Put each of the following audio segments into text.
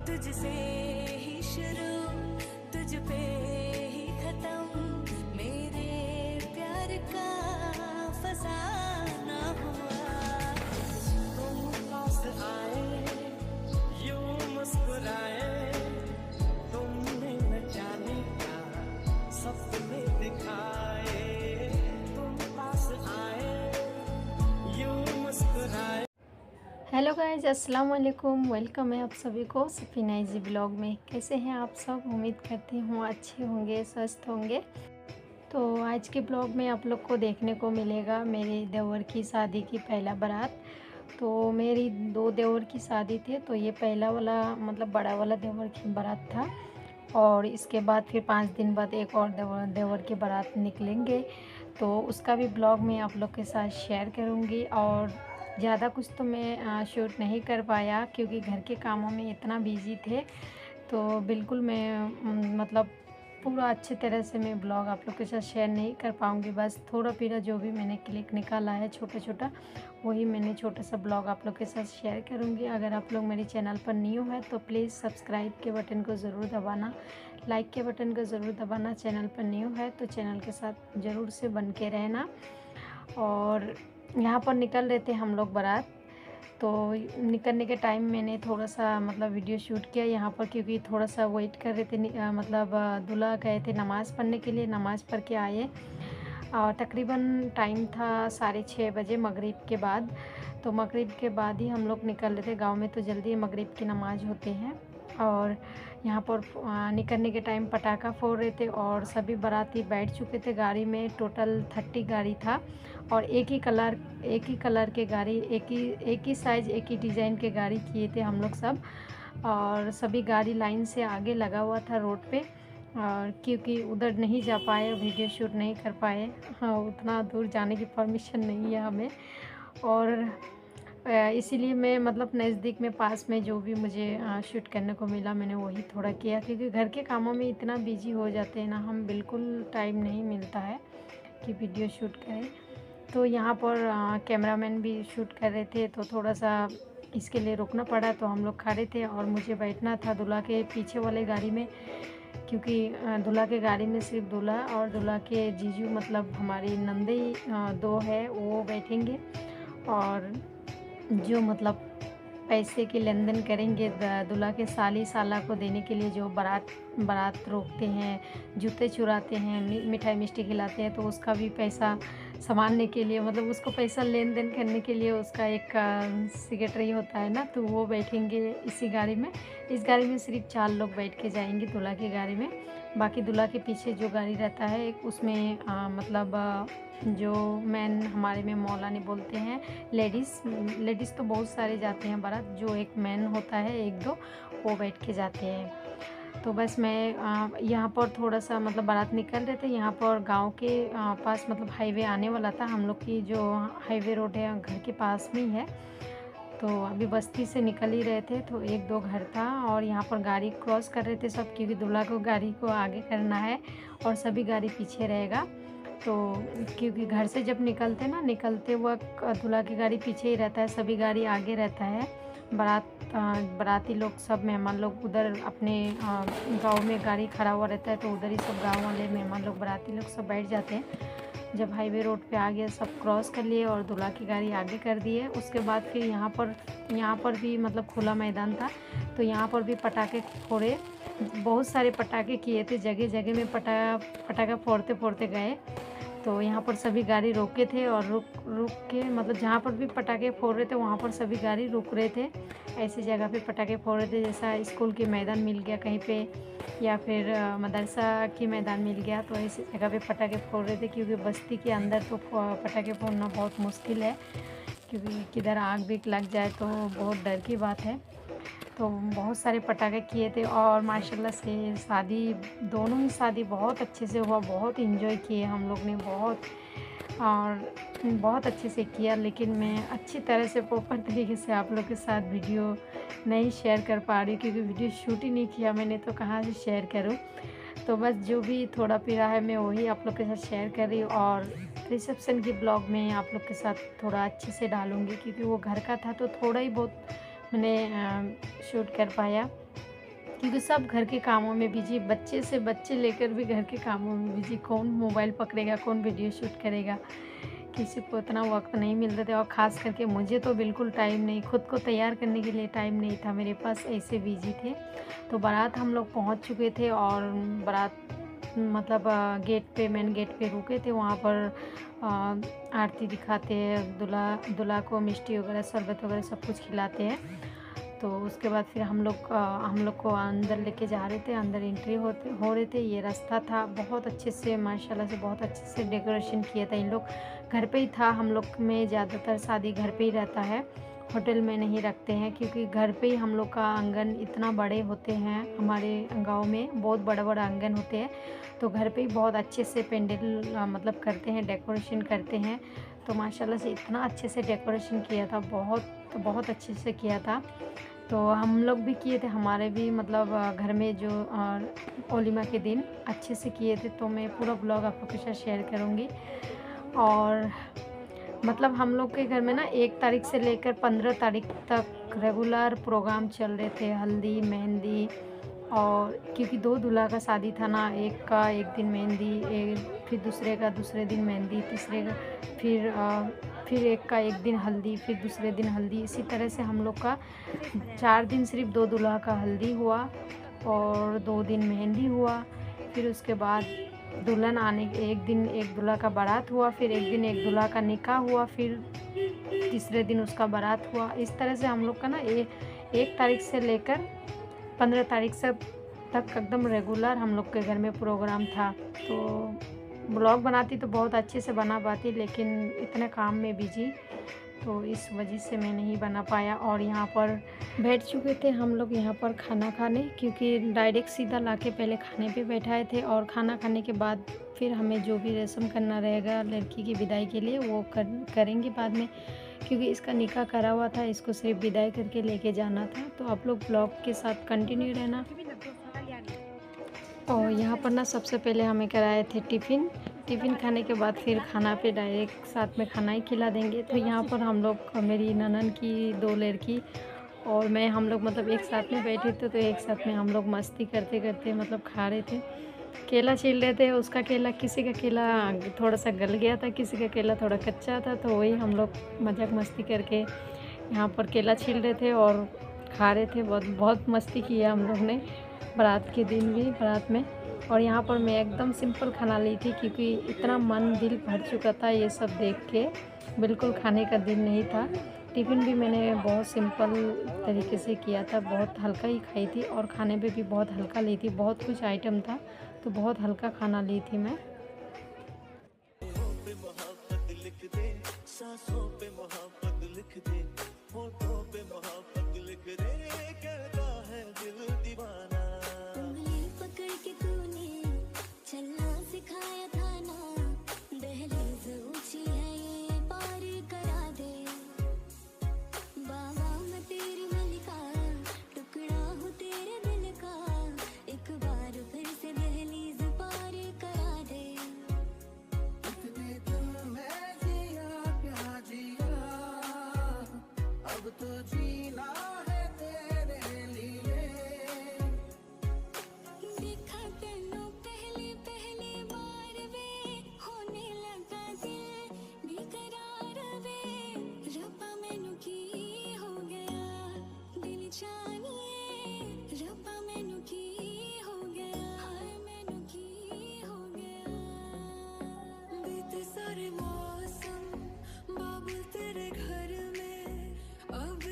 तुझसे ही शुरू, तुझ पे ही खत्म, मेरे प्यार का फसाना हुआ। तुम पास आए, यूं मुस्कुराए, तुमने न जाने क्या सपने दिखाए। तुम पास आए, यूं मुस्कुराए। हेलो गाइज, अस्सलाम वालेकुम। वेलकम है आप सभी को सफीना इजी ब्लॉग में। कैसे हैं आप सब? उम्मीद करती हूँ अच्छे होंगे, स्वस्थ होंगे। तो आज के ब्लॉग में आप लोग को देखने को मिलेगा मेरे देवर की शादी की पहला बारात। तो मेरी 2 देवर की शादी थी, तो ये पहला वाला मतलब बड़ा वाला देवर की बारात था। और इसके बाद फिर 5 दिन बाद एक और देवर की बारात निकलेंगे, तो उसका भी ब्लॉग मैं आप लोग के साथ शेयर करूँगी। और ज़्यादा कुछ तो मैं शूट नहीं कर पाया क्योंकि घर के कामों में इतना बिजी थे। तो बिल्कुल मैं मतलब पूरा अच्छे तरह से मैं ब्लॉग आप लोग के साथ शेयर नहीं कर पाऊँगी। बस थोड़ा फिरा जो भी मैंने क्लिक निकाला है छोटा छोटा, वही मैंने छोटा सा ब्लॉग आप लोग के साथ शेयर करूँगी। अगर आप लोग मेरे चैनल पर न्यू है तो प्लीज़ सब्सक्राइब के बटन को ज़रूर दबाना, लाइक के बटन को ज़रूर दबाना। चैनल पर न्यू है तो चैनल के साथ ज़रूर से बन के रहना। और यहाँ पर निकल रहे थे हम लोग बारात, तो निकलने के टाइम मैंने थोड़ा सा मतलब वीडियो शूट किया यहाँ पर, क्योंकि थोड़ा सा वेट कर रहे थे। मतलब दूल्हा गए थे नमाज़ पढ़ने के लिए, नमाज़ पढ़ के आए। और तकरीबन टाइम था 6:30 बजे मगरिब के बाद। तो मगरिब के बाद ही हम लोग निकल रहे थे। गांव में तो जल्दी मगरिब की नमाज़ होती है। और यहाँ पर निकलने के टाइम पटाखा फोड़ रहे थे और सभी बाराती बैठ चुके थे गाड़ी में। टोटल 30 गाड़ी था और एक ही कलर के गाड़ी, एक ही साइज़, एक ही डिज़ाइन के गाड़ी किए थे हम लोग सब। और सभी गाड़ी लाइन से आगे लगा हुआ था रोड पे। और क्योंकि उधर नहीं जा पाए, वीडियो शूट नहीं कर पाए। हाँ, उतना दूर जाने की परमिशन नहीं है हमें। और इसीलिए मैं मतलब नज़दीक में पास में जो भी मुझे शूट करने को मिला मैंने वही थोड़ा किया, क्योंकि घर के कामों में इतना बिजी हो जाते हैं ना हम, बिल्कुल टाइम नहीं मिलता है कि वीडियो शूट करें। तो यहाँ पर कैमरामैन भी शूट कर रहे थे, तो थोड़ा सा इसके लिए रुकना पड़ा। तो हम लोग खड़े थे और मुझे बैठना था दूल्हा के पीछे वाले गाड़ी में, क्योंकि दूल्हा के गाड़ी में सिर्फ दूल्हा और दूल्हा के जीजू मतलब हमारी नंदे 2 है वो बैठेंगे। और जो मतलब पैसे के लेन देन करेंगे दूल्हा के साली साला को देने के लिए, जो बारात रोकते हैं, जूते चुराते हैं, मिठाई मिष्टी खिलाते हैं, तो उसका भी पैसा संभालने के लिए, मतलब उसको पैसा लेन देन करने के लिए उसका एक सेक्रेटरी होता है ना, तो वो बैठेंगे इसी गाड़ी में। इस गाड़ी में सिर्फ 4 लोग बैठ के जाएंगे दूल्हा की गाड़ी में। बाकी दूल्हा के पीछे जो गाड़ी रहता है उसमें मतलब जो मैन हमारे में मौलानी बोलते हैं, लेडीज़ तो बहुत सारे जाते हैं बारात, जो एक मैन होता है 1-2 वो बैठ के जाते हैं। तो बस मैं यहाँ पर थोड़ा सा मतलब बारात निकल रहे थे यहाँ पर गांव के पास, मतलब हाईवे आने वाला था। हम लोग की जो हाईवे रोड है घर के पास में ही है। तो अभी बस्ती से निकल ही रहे थे, तो 1-2 घर था और यहाँ पर गाड़ी क्रॉस कर रहे थे सब, क्योंकि दूल्हा को गाड़ी को आगे करना है और सभी गाड़ी पीछे रहेगा। तो क्योंकि घर से जब निकलते वक्त दूल्हा की गाड़ी पीछे ही रहता है, सभी गाड़ी आगे रहता है। बाराती लोग सब मेहमान लोग उधर अपने गांव में गाड़ी खड़ा हुआ रहता है, तो उधर ही सब गांव वाले मेहमान लोग बाराती लोग सब बैठ जाते हैं। जब हाईवे रोड पे आ गया, सब क्रॉस कर लिए और दूल्हा की गाड़ी आगे कर दी है। उसके बाद फिर यहाँ पर भी मतलब खुला मैदान था, तो यहाँ पर भी पटाखे फोड़े, बहुत सारे पटाखे किए थे। जगह जगह में पटाखा फोड़ते फोड़ते गए। तो यहाँ पर सभी गाड़ी रोके थे और रुक के मतलब जहाँ पर भी पटाखे फोड़ रहे थे वहाँ पर सभी गाड़ी रुक रहे थे। ऐसी जगह पे पटाखे फोड़ रहे थे, जैसा स्कूल के मैदान मिल गया कहीं पे, या फिर मदरसा की मैदान मिल गया, तो ऐसी जगह पे पटाखे फोड़ रहे थे। क्योंकि बस्ती के अंदर तो पटाखे फोड़ना बहुत मुश्किल है, क्योंकि किधर आग भी लग जाए तो बहुत डर की बात है। तो बहुत सारे पटाखे किए थे और माशाल्लाह से शादी, दोनों ही शादी बहुत अच्छे से हुआ, बहुत इन्जॉय किए हम लोग ने, और बहुत अच्छे से किया। लेकिन मैं अच्छी तरह से प्रॉपर तरीके से आप लोग के साथ वीडियो नहीं शेयर कर पा रही, क्योंकि वीडियो शूट ही नहीं किया मैंने, तो कहाँ से शेयर करूँ। तो बस जो भी थोड़ा फिरा है मैं वही आप लोग के साथ शेयर कर रही हूँ। और रिसेप्शन की ब्लॉग में आप लोग के साथ थोड़ा अच्छे से डालूँगी, क्योंकि वो घर का था तो थोड़ा ही बहुत मैंने शूट कर पाया। क्योंकि सब घर के कामों में बिजी, बच्चे से बच्चे लेकर भी घर के कामों में बिजी। कौन मोबाइल पकड़ेगा, कौन वीडियो शूट करेगा, किसी को इतना वक्त नहीं मिलते थे। और ख़ास करके मुझे तो बिल्कुल टाइम नहीं, खुद को तैयार करने के लिए टाइम नहीं था मेरे पास, ऐसे बिजी थे। तो बारात हम लोग पहुंच चुके थे और बारात मतलब गेट पे, मेन गेट पे रुके थे। वहाँ पर आरती दिखाते हैं, दूल्हा को मिष्टी वगैरह, शरबत वगैरह सब कुछ खिलाते हैं। तो उसके बाद फिर हम लोग को अंदर लेके जा रहे थे, अंदर एंट्री हो रहे थे। ये रास्ता था, बहुत अच्छे से माशाल्लाह से बहुत अच्छे से डेकोरेशन किया था इन लोग। घर पे ही था, हम लोग में ज़्यादातर शादी घर पे ही रहता है, होटल में नहीं रखते हैं, क्योंकि घर पे ही हम लोग का आंगन इतना बड़े होते हैं। हमारे गांव में बहुत बड़ा बड़ा आंगन होते हैं, तो घर पे ही बहुत अच्छे से पेंडल मतलब करते हैं, डेकोरेशन करते हैं। तो माशाल्लाह से इतना अच्छे से डेकोरेशन किया था, बहुत अच्छे से किया था। तो हम लोग भी किए थे, हमारे भी मतलब घर में जो वलीमा के दिन अच्छे से किए थे। तो मैं पूरा ब्लॉग आप लोग के साथ शेयर करूँगी। और मतलब हम लोग के घर में ना 1 तारीख से लेकर 15 तारीख तक रेगुलर प्रोग्राम चल रहे थे, हल्दी मेहंदी। और क्योंकि 2 दूल्हा का शादी था ना, एक का एक दिन मेहंदी, फिर दूसरे का दूसरे दिन मेहंदी, तीसरे का फिर एक का एक दिन हल्दी, फिर दूसरे दिन हल्दी। इसी तरह से हम लोग का 4 दिन सिर्फ 2 दूल्हा का हल्दी हुआ और 2 दिन मेहंदी हुआ। फिर उसके बाद दुल्हन आने के एक दिन एक दूल्हा का बारात हुआ, फिर एक दिन एक दूल्हा का निकाह हुआ, फिर तीसरे दिन उसका बारात हुआ। इस तरह से हम लोग का ना 1 तारीख से लेकर 15 तारीख से तक एकदम रेगुलर हम लोग के घर में प्रोग्राम था। तो ब्लॉग बनाती तो बहुत अच्छे से बना पाती, लेकिन इतने काम में बिजी, तो इस वजह से मैं नहीं बना पाया। और यहाँ पर बैठ चुके थे हम लोग यहाँ पर खाना खाने, क्योंकि डायरेक्ट सीधा लाके पहले खाने पे बैठाए थे। और खाना खाने के बाद फिर हमें जो भी रस्म करना रहेगा लड़की की विदाई के लिए वो करेंगे बाद में, क्योंकि इसका निकाह करा हुआ था, इसको सिर्फ विदाई करके लेके जाना था। तो आप लोग ब्लॉग के साथ कंटिन्यू रहना। और यहाँ पर ना सबसे पहले हमें कराए थे टिफ़िन खाने के बाद फिर खाना पे डायरेक्ट साथ में खाना ही खिला देंगे। तो यहाँ पर हम लोग, मेरी ननद की 2 लड़की और मैं, हम लोग मतलब एक साथ में बैठे थे। तो एक साथ में हम लोग मस्ती करते करते मतलब खा रहे थे, केला छील रहे थे। उसका केला, किसी का केला थोड़ा सा गल गया था, किसी का केला थोड़ा कच्चा था, तो वही हम लोग मजाक मस्ती करके यहाँ पर केला छील रहे थे और खा रहे थे। बहुत मस्ती किया हम लोग ने बारात के दिन भी, बारात में। और यहाँ पर मैं एकदम सिंपल खाना ली थी, क्योंकि इतना मन दिल भर चुका था ये सब देख के, बिल्कुल खाने का दिन नहीं था। टिफ़िन भी मैंने बहुत सिंपल तरीके से किया था, बहुत हल्का ही खाई थी। और खाने पे भी बहुत हल्का ली थी, बहुत कुछ आइटम था, तो बहुत हल्का खाना ली थी मैं।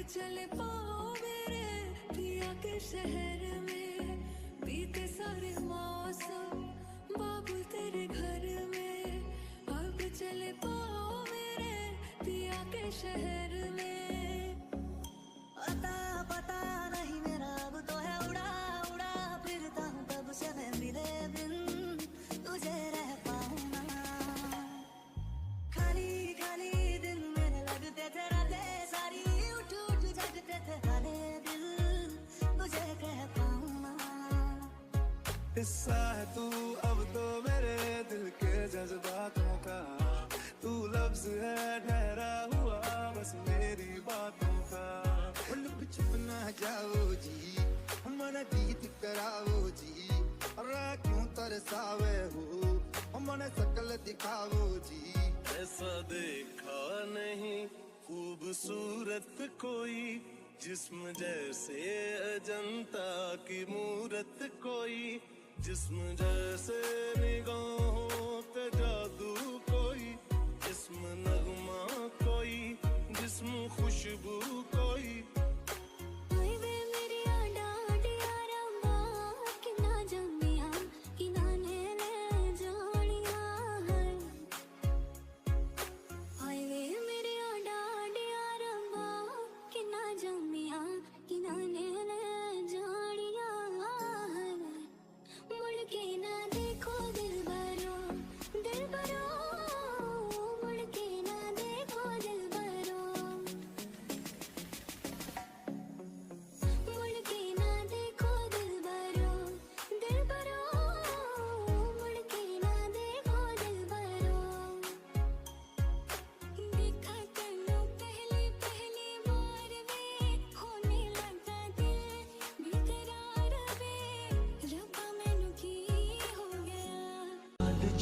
चले पाओ मेरे पिया के शहर में, बीते सारे मौसम बाबुल तेरे घर में। अब चले पाओ मेरे पिया के शहर में। अता पता नहीं मेरा अब तो है उड़ा उड़ा फिरता हूँ कब से मैं मिले बिन तुझे रह पाऊँ ना। खाली खाली दिन मेरे लगते थे रातें सारी, उठ उठ जगते थे वाले दिल तुझे कह पाऊँ ना। हिस्सा है तू अब तो मेरे दिल के जज्बातों का, तू लफ्ज है ठहरा हुआ बस मेरी बातों का। लुक छुप ना जाओ जी, हम मन गीत करावो जी, अरे क्यों तरसावे हो मन सकल दिखावो जी। ऐसा देखा नहीं खूबसूरत कोई, जिस्म जैसे अजंता की मूरत कोई, जिस्म जैसे निगाहों पे जादू कोई, जिस्म नगमा कोई, जिस्म खुशबू कोई।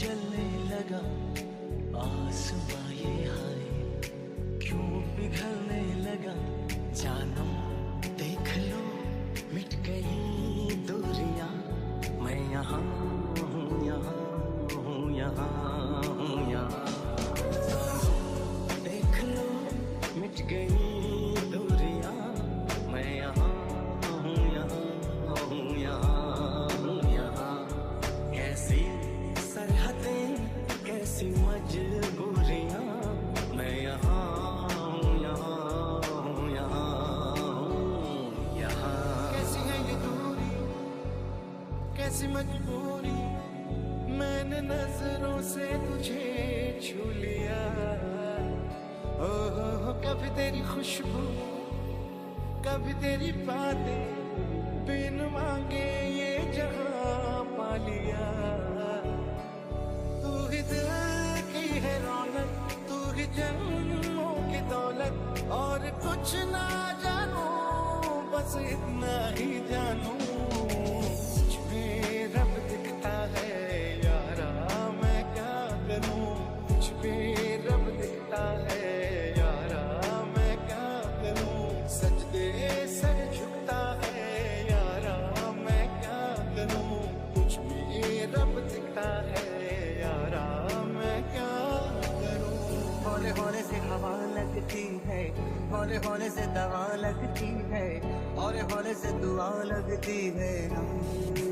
जलने लगा आसमां ये हाय, क्यों पिघलने लगा जानम देख लो मिट गई दूरियां, मैं यहाँ हूँ यहाँ हूँ यहाँ हूँ यहाँ, देख लो मिट गई दूरियां, मैं यहाँ हूँ यहाँ हूँ यहाँ हूँ यहाँ। कैसी सरहदें कैसी मजबूरियां, मैं यहाँ हूँ यहाँ हूँ यहाँ हूँ यहाँ। कैसी है ये दूरी कैसी मजबूरी, मैंने नजरों से तुझे छू लिया। ओहो कभी तेरी खुशबू कभी तेरी बातें, बिन मांगे ये जहां पा लिया। तू ही दिल की है रौनक, तू ही जन्मों की दौलत, और कुछ ना जानू बस इतना ही जानू, मुझ में रब दिखता है यारा मैं क्या करूं, मुझ में रब दिखता है यारा मैं क्या करूं, सजदे सर झुकता है यारा मैं क्या करूं, मुझ में रब दिखता है यारा मैं क्या करूं। हौले हौले से हवा लगती है, हौले हौले से दवा लगती है, हौले हौले से दुआ लगती है।